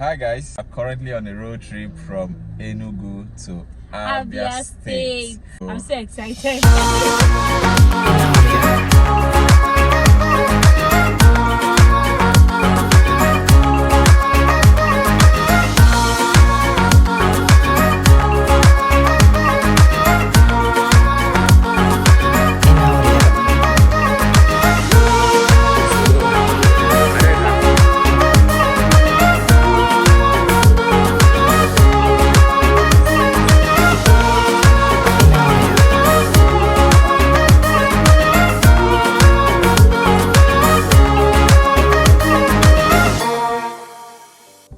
Hi guys, I'm currently on a road trip from Enugu to ABIA State. I'm so excited.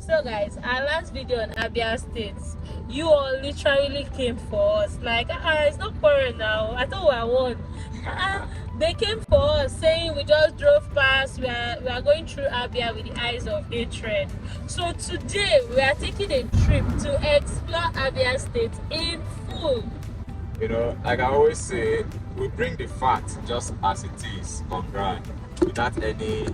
So guys, our last video on Abia State, you all literally came for us. Like, it's not quarrel now. I thought we won. They came for us saying we just drove past. We are going through Abia with the eyes of hatred. So today we are taking a trip to explore Abia State in full. You know, like I always say, we bring the fact just as it is on ground, without any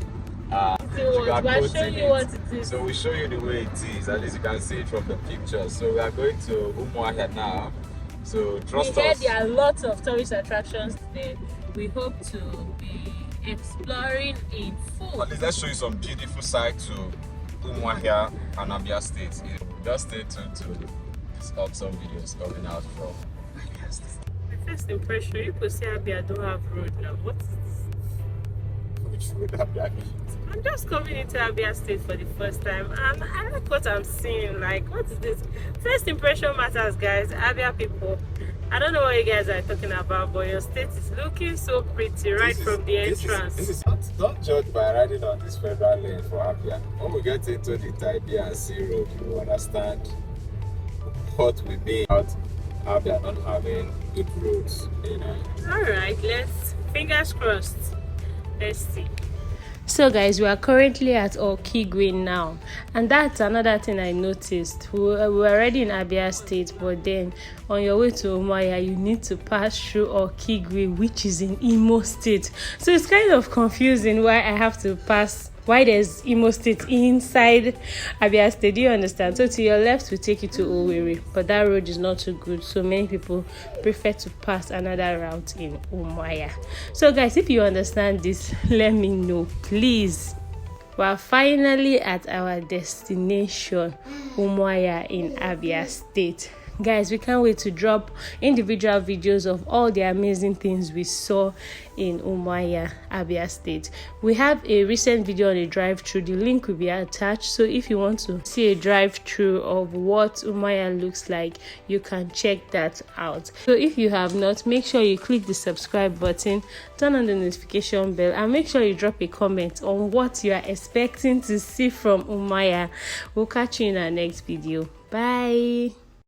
We'll show you what it is. So we show you the way it is. At least you can see it from the picture. So we are going to Umuahia now. So trust us. We heard there are lots of tourist attractions today. We hope to be exploring in full. At least let's show you some beautiful sights to Umuahia and Abia State. Just stay tuned to these awesome videos coming out from Abia State. My first impression, you could say Abia don't have road now. What is this? Which road Abia? I'm just coming into Abia State for the first time and I like what I'm seeing. Like, what is this? First impression matters, guys. Abia people, I don't know what you guys are talking about, but your state is looking so pretty right from the entrance. Don't judge by riding on this federal lane for Abia. When we get into the Tayoaina and C road, you will understand what we mean about Abia not having good roads. You know. Alright, fingers crossed. Let's see. So guys, we are currently at Okigwe now, and that's another thing I noticed. We were already in Abia State, but then on your way to Umuahia you need to pass through Okigwe, which is in Imo State. So it's kind of confusing why I have to pass, why there's Imo State inside Abia State. Do you understand? So to your left will take you to Owerri, but that road is not too good, so many people prefer to pass another route in Umuahia. So guys, if you understand this, let me know, please. We're finally at our destination, Umuahia in Abia State. Guys, we can't wait to drop individual videos of all the amazing things we saw in Umuahia, Abia State. We have a recent video on a drive-through. The link will be attached. So if you want to see a drive-through of what Umuahia looks like, you can check that out. So if you have not, make sure you click the subscribe button, turn on the notification bell, and make sure you drop a comment on what you are expecting to see from Umuahia. We'll catch you in our next video. Bye.